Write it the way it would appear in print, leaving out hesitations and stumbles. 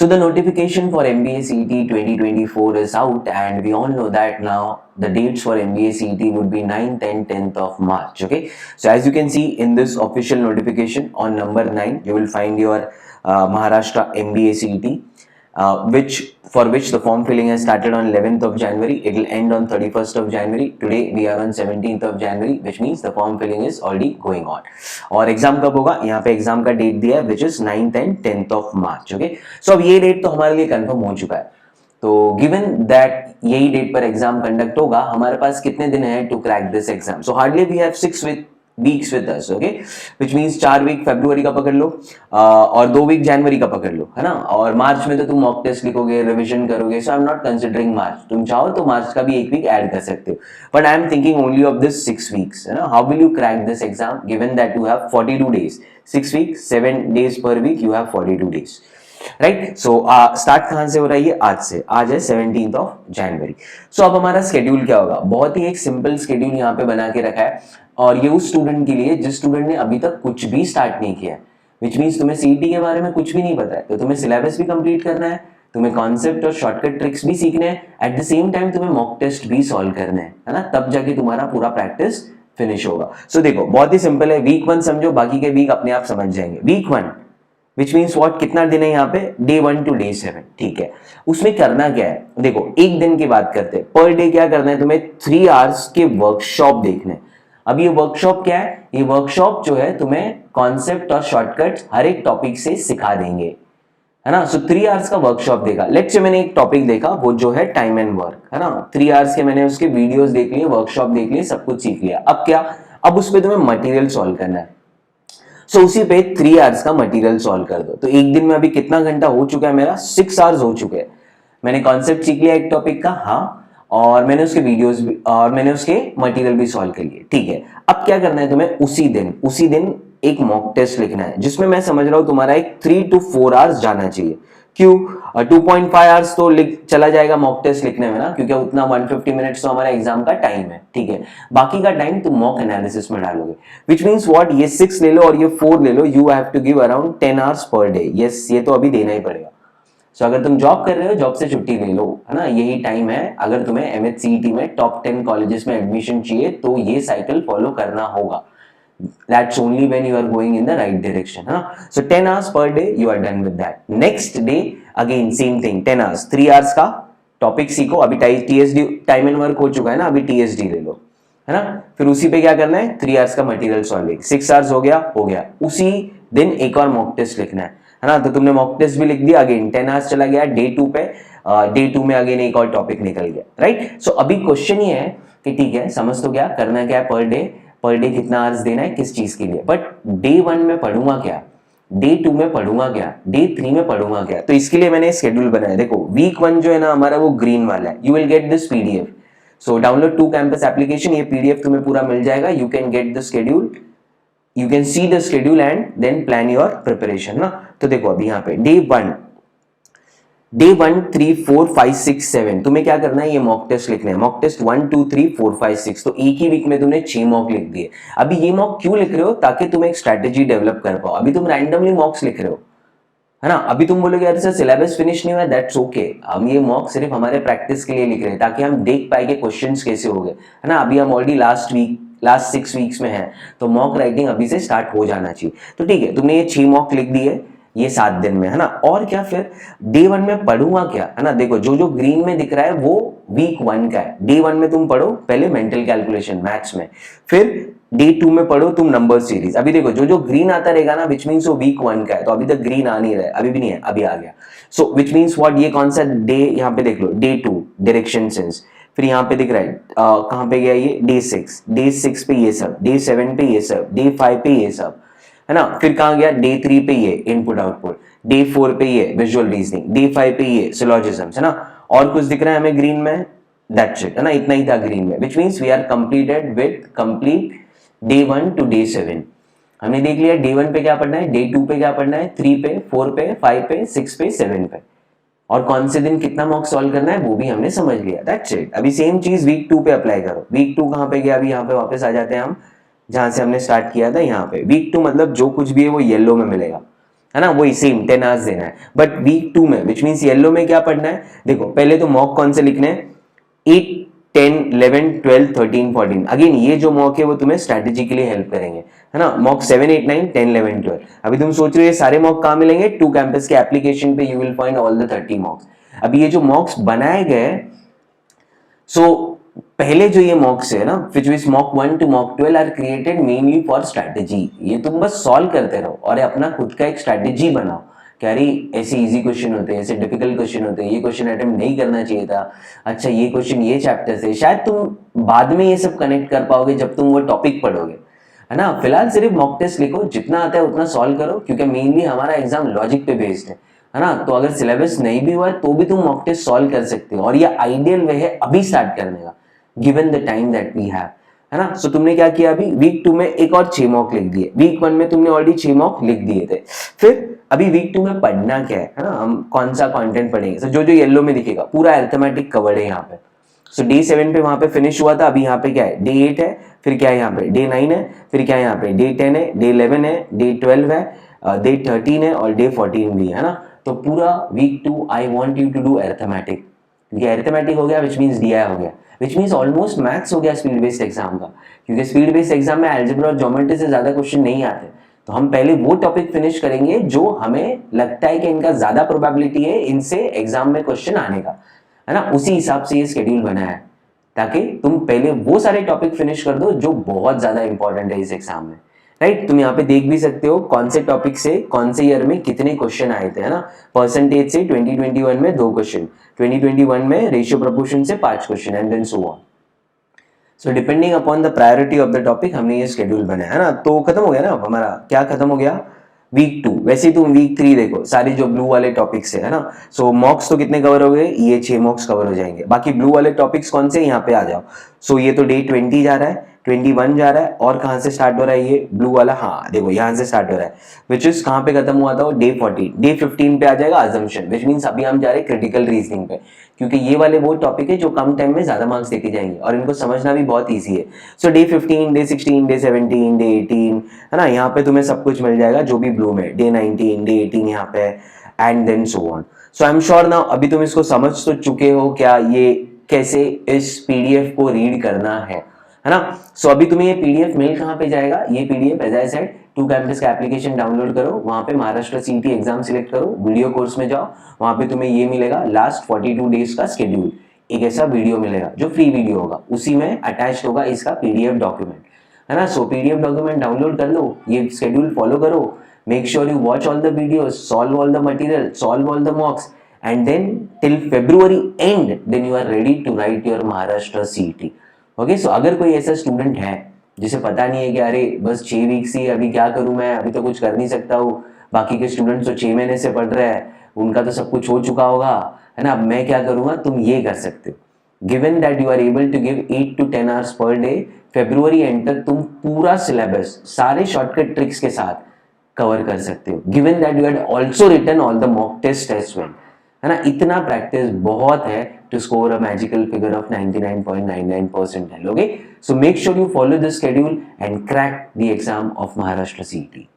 So the notification for MBA CET 2024 is out, and we all know that now the dates for MBA CET would be 9th and 10th of March. Okay, so as you can see in this official notification on number 9, you will find your Maharashtra MBA CET, for which the form filling has started on 11th of January. It will end on 31st of January. Today we are on 17th of January, which means the form filling is already going on. और exam कब होगा, यहाँ पे exam का date दिया है which is 9th and 10th of March. Okay, so अब ये डेट तो हमारे लिए कंफर्म हो चुका है. तो गिवन दैट यही डेट पर एग्जाम कंडक्ट होगा, हमारे पास कितने दिन है to crack this exam. So hardly we have 6 weeks with us. Okay, which means 4 week फरवरी का पकड़ लो और 2 वीक जनवरी का पकड़ लो, है ना. और मार्च में तो तुम मॉक टेस्ट लिखोगे, रिवीजन करोगे. सो आई एम नॉट कंसिडरिंग मार्च. तुम चाहो तो मार्च का भी 1 वीक ऐड कर सकते हो, but I am thinking only of this 6 weeks, है ना. How will you crack this exam given that you have 42 days. 6 weeks 7 days per week, you have 42 days, right. So start कहां से हो रहा है ये? आज से. आज है 17th ऑफ जनवरी. सो अब हमारा स्केड्यूल क्या होगा? बहुत ही एक सिंपल स्केड्यूल यहाँ पे बना के रखा है, और ये उस स्टूडेंट के लिए जिस स्टूडेंट ने अभी तक कुछ भी स्टार्ट नहीं किया है. विच मीन्स तुम्हें सीईटी के बारे में कुछ भी नहीं पता है, तो तुम्हें सिलेबस भी कंप्लीट करना है, तुम्हें कॉन्सेप्ट और शॉर्टकट ट्रिक्स भी सीखने हैं, एट द सेम टाइम तुम्हें मॉक टेस्ट भी सॉल्व करने हैं, है ना. तब जाके तुम्हारा पूरा प्रैक्टिस फिनिश होगा. सो देखो बहुत ही सिंपल है. वीक 1 समझो, बाकी के वीक अपने आप समझ जाएंगे. वीक 1 विच मीन्स व्हाट, कितना दिन है यहाँ पे? Day 1 to day 7. ठीक है, उसमें करना क्या है? देखो एक दिन की बात करते हैं. पर डे क्या करना है तुम्हें? 3 आवर्स के वर्कशॉप देखने. अब ये वर्कशॉप क्या है? ये वर्कशॉप जो है तुम्हें कॉन्सेप्ट और शॉर्टकट्स हर एक टॉपिक से सिखा देंगे, है ना. सो 3 आवर्स का वर्कशॉप देखा. लेट्स से मैंने एक टॉपिक देखा, वो जो है टाइम एंड वर्क, है ना. 3 आवर्स के मैंने उसके वीडियोस देख लिए, वर्कशॉप देख लिए, सब कुछ सीख लिया. अब क्या? अब उस पे तुम्हें मटेरियल सॉल्व करना है. सो उसी पे 3 आवर्स का मटेरियल सॉल्व कर दो. तो एक दिन में अभी कितना घंटा हो चुका है मेरा? 6 आवर्स हो चुके हैं. मैंने कॉन्सेप्ट सीख लिया एक टॉपिक का, हाँ, और मैंने उसके वीडियोस भी और मैंने उसके मटेरियल भी सॉल्व कर लिए. ठीक है, अब क्या करना है तुम्हें? उसी दिन एक मॉक टेस्ट लिखना है, जिसमें मैं समझ रहा हूं तुम्हारा एक 3 to 4 आवर्स जाना चाहिए. क्यों? 2.5 आवर्स तो चला जाएगा मॉक टेस्ट लिखने में ना, क्योंकि उतना 150 मिनट्स तो हमारा एग्जाम का टाइम है. ठीक है, बाकी का टाइम तुम मॉक एनालिसिस में डालोगे. विच मीन्स व्हाट, ये 6 ले लो और ये 4 ले लो. You have to give around 10 hours per day. Yes, ये तो अभी देना ही पड़ेगा. सो अगर तुम जॉब कर रहे हो, जॉब से छुट्टी ले लो, है ना. यही टाइम है. अगर तुम्हें एमएचसीईटी में टॉप 10 कॉलेजेस में एडमिशन चाहिए तो ये साइकिल फॉलो करना होगा. That's only when you are going in the right direction, है ना. So 10 hours per day you are done with that. Next day again same thing, 10 hours. 3 hours का topic सीखो. अभी TSD टाइम एंड वर्क हो चुका है ना, अभी TSD ले लो, है ना. फिर उसी पे क्या करना है? 3 आवर्स का मटेरियल सॉल्विंग. 6 आवर्स हो गया. उसी दिन एक और मॉक टेस्ट लिखना है ना. तो तुमने मॉक टेस्ट भी लिख दिया. अगेन 10 आवर्स चला गया डे 2 पे. डे 2 में अगेन एक और टॉपिक निकल गया, राइट. सो अभी क्वेश्चन ये है कि ठीक है, समझ तो क्या करना क्या है? पर डे कितना आवर्स देना है, किस चीज के लिए. बट डे 1 में पढ़ूंगा क्या, डे 2 में पढ़ूंगा क्या, डे 3 में पढ़ूंगा क्या? तो इसके लिए मैंने शेड्यूल बनाया. देखो वीक 1 जो है ना हमारा, वो ग्रीन वाला है. You will get this PDF. So download 2 campus application. ये पीडीएफ तुम्हें पूरा मिल जाएगा. You can get the schedule, you can see the schedule and then plan your preparation ना. तो देखो अभी यहाँ पे डे 1 3 4 5 6 7 तुम्हें क्या करना है? ये मॉक टेस्ट लिखना है. Mock test 1 2 3 4 5 6. तो एक ही वीक में तुमने 6 मॉक लिख दिए. अभी ये मॉक क्यों लिख रहे हो? ताकि तुम एक स्ट्रेटेजी डेवलप कर पाओ. अभी तुम रैंडमली मॉक्स लिख रहे हो, है ना. अभी तुम बोलोगे यार सर सिलेबस फिनिश नहीं हुआ, दैट्स ओके. हम ये मॉक सिर्फ हमारे प्रैक्टिस के लिए लिख रहे हैं, ताकि हम देख पाए कि क्वेश्चंस कैसे हो गए, है ना. अभी हम ऑलरेडी लास्ट 6 वीक्स में हैं, तो मॉक राइटिंग अभी से स्टार्ट हो जाना चाहिए. तो ठीक है, तुमने ये 6 मॉक लिख दिए ये 7 दिन में, है ना. और क्या फिर डे 1 में पढ़ूंगा क्या, है ना. देखो जो ग्रीन में दिख रहा है वो वीक 1 का है. डे 1 में तुम पढ़ो पहले मेंटल कैलकुलेशन मैथ्स में. फिर डे 2 में पढ़ो तुम नंबर सीरीज. अभी देखो जो ग्रीन आता रहेगा ना, विच मीन्स वो वीक 1 का है. तो अभी तक ग्रीन आ नहीं रहा है, अभी भी नहीं है, अभी आ गया. सो विच मीन्स व्हाट, ये कौन सा डे, यहाँ पे देख लो डे 2 डायरेक्शन सेंस. फिर यहाँ पे दिख रहा है कहाँ पे गया ये? डे 6 पे ये सब, डे 7 पे ये सब, डे 5 पे ये सब, है ना. फिर कहाँ गया? डे 3 पे ये इनपुट आउटपुट, डे 4 पे ये विजुअल रीजनिंग, डे 5 पे ये सिलोजिज्म्स, है ना. और कुछ दिख रहा है हमें ग्रीन में? दैट्स इट, है ना. इतना ही था ग्रीन में. Which means we are completed with complete day 1 to day 7. हमने देख लिया डे 1 पे क्या पढ़ना है, डे 2 पे क्या पढ़ना है, 3 पे, 4 पे, 5 पे, 6 पे, 7 पे, और कौन से दिन कितना मॉक सॉल्व करना है वो भी हमने समझ लिया. That's it. अभी सेम चीज वीक 2 पे अप्लाई करो. वीक 2 कहाँ पे गया? अभी यहाँ पे वापस आ जाते हैं हम, जहां से हमने स्टार्ट किया था. यहाँ पे वीक 2 मतलब जो कुछ भी है वो येलो में मिलेगा. है ना, वही सेम 10 आवर्स देना है। बट वीक 2 में विच मीन्स येलो में क्या पढ़ना है, देखो पहले तो मॉक कौन से लिखने हैं, 8 10 11 12 13 14। अगेन ये जो मॉक है वो तुम्हें स्ट्रैटेजी के लिए हेल्प करेंगे, है ना। मॉक 7 8 9 10 11 12। अभी तुम सोच रहे हो ये सारे मॉक कहाँ मिलेंगे, टू कैंपस के एप्लीकेशन पे you will find all the 30 मॉक्स। अभी ये जो मॉक्स बनाए गए, सो पहले जो ये मॉक्स है ना, which is mock 1 to mock 12 are created mainly for strategy. ये तुम बस सॉल्व करते रहो और अपना खुद का एक स्ट्रैटेजी बनाओ कि अरे ऐसे इजी क्वेश्चन होते हैं, ऐसे डिफिकल्ट क्वेश्चन होते हैं, ये क्वेश्चन अटेम्प्ट नहीं करना चाहिए था, अच्छा ये क्वेश्चन ये चैप्टर से। शायद तुम बाद में ये सब कनेक्ट कर पाओगे जब तुम वो टॉपिक पढ़ोगे, है ना। फिलहाल सिर्फ मॉक टेस्ट लिखो, जितना आता है उतना सॉल्व करो, क्योंकि मेनली हमारा एग्जाम लॉजिक पे बेस्ड है ना। तो अगर सिलेबस नहीं भी हुआ है तो भी तुम मॉक टेस्ट सॉल्व कर सकते हो, और ये आइडियल वे है अभी स्टार्ट करने का, given the time that we have, है ना। सो तुमने क्या किया, अभी वीक 2 में एक और 6 मॉक लिख दिए, वीक 1 में तुमने ऑलरेडी 6 मॉक लिख दिए थे। फिर अभी वीक 2 में पढ़ना क्या है ना, हम कौन सा कंटेंट पढ़ेंगे। so, जो जो येलो में दिखेगा पूरा अरिथमेटिक कवर्ड है यहाँ पे। सो डे 7 पे वहां पे फिनिश हुआ था, अभी यहाँ पे क्या है, डे 8 है, फिर क्या है यहाँ पे डे 9 है, फिर क्या है यहाँ पे डे 10 है, डे 11 है, डे 12 है, डे 13 है और डे 14 भी है ना। तो पूरा week 2 I want you to do arithmetic, क्योंकि अरिथमेटिक हो गया विच मीन्स डीआई हो गया, विच मीन्स ऑलमोस्ट मैथ्स हो गया स्पीड बेस्ड एग्जाम का, क्योंकि स्पीड बेस्ड एग्जाम में अलजेब्रा और ज्योमेट्री से ज्यादा क्वेश्चन नहीं आते। तो हम पहले वो टॉपिक फिनिश करेंगे जो हमें लगता है कि इनका ज्यादा प्रोबेबिलिटी है इनसे एग्जाम में क्वेश्चन आने का, है ना। उसी हिसाब से ये शेड्यूल बना है, ताकि तुम पहले वो सारे टॉपिक फिनिश कर दो जो बहुत ज्यादा इंपॉर्टेंट है इस एग्जाम में, राइट। तुम यहाँ पे देख भी सकते हो कौन से टॉपिक से कौन से ईयर में कितने क्वेश्चन आए थे, है ना। परसेंटेज से 2021 में 2 क्वेश्चन, 2021 में रेशियो प्रोपोर्शन से 5 question and then so on. So depending upon the priority of the topic हमने ये शेड्यूल बनाया, है ना। तो खत्म हो गया ना हमारा, क्या खत्म हो गया, वीक 2। वैसे ही तुम वीक 3 देखो, सारे जो ब्लू वाले टॉपिक्स है ना। सो मॉक्स तो कितने कवर हो गए, ये 6 मॉक्स कवर हो जाएंगे। बाकी ब्लू वाले टॉपिक्स कौन से, यहाँ पे आ जाओ। सो ये तो डे 20 जा रहा है, 21 जा रहा है, और कहां से स्टार्ट हो रहा है ये ब्लू वाला, हाँ देखो यहां से स्टार्ट हो रहा है, विच इज कहां पे खत्म हुआ था वो डे 14। डे 15 पे आ जाएगा अजम्पशन, विच मीन्स अभी हम जा रहे हैं क्रिटिकल रीजनिंग पे, क्योंकि ये वाले वो टॉपिक है जो कम टाइम में ज्यादा मार्क्स देके जाएंगे और इनको समझना भी बहुत ईजी है। सो डे 15, डे 16, डे 17, डे 18, है ना। यहाँ पे तुम्हें सब कुछ मिल जाएगा जो भी ब्लू में, डे 19, डे 18 यहाँ पे, and then so on. So I am sure now अभी तुम इसको समझ तो चुके हो क्या, ये कैसे इस पीडीएफ को रीड करना है ना। सो अभी तुम्हें ये पीडीएफ मिल कहाँ पे जाएगा, ये PDF as I said to campus का एप्लीकेशन डाउनलोड करो, वहां पे महाराष्ट्र सीईटी एग्जाम सिलेक्ट करो, वीडियो कोर्स में जाओ, वहां पे तुम्हें ये मिलेगा लास्ट 42 डेज का शेड्यूल, एक ऐसा वीडियो मिलेगा जो फ्री वीडियो होगा, उसी में अटैच होगा इसका पीडीएफ डॉक्यूमेंट, है ना। सो पीडीएफ डॉक्यूमेंट डाउनलोड कर लो, ये शेड्यूल फॉलो करो, make sure you watch all the videos, solve all the material, solve all the मॉक्स, and then till February end then you are ready to write your Maharashtra CET। Okay, so अगर कोई ऐसा student है जिसे पता नहीं है कि अरे बस 6 वीक्स ही, अभी क्या करूं मैं, अभी तो कुछ कर नहीं सकता हूँ, बाकी के स्टूडेंट्स तो 6 महीने से पढ़ रहे हैं, उनका तो सब कुछ हो चुका होगा, है ना, अब मैं क्या करूंगा, तुम ये कर सकते हो। Given that you are able to give 8 to 10 hours per day, February end तक तुम पूरा सिलेबस सारे शॉर्टकट ट्रिक्स के साथ कवर कर सकते हो, given that you had also written all the mock test as well, है ना। इतना प्रैक्टिस बहुत है to score a magical figure of 99.99%। Okay, so make sure you follow this schedule and crack the exam of Maharashtra CET.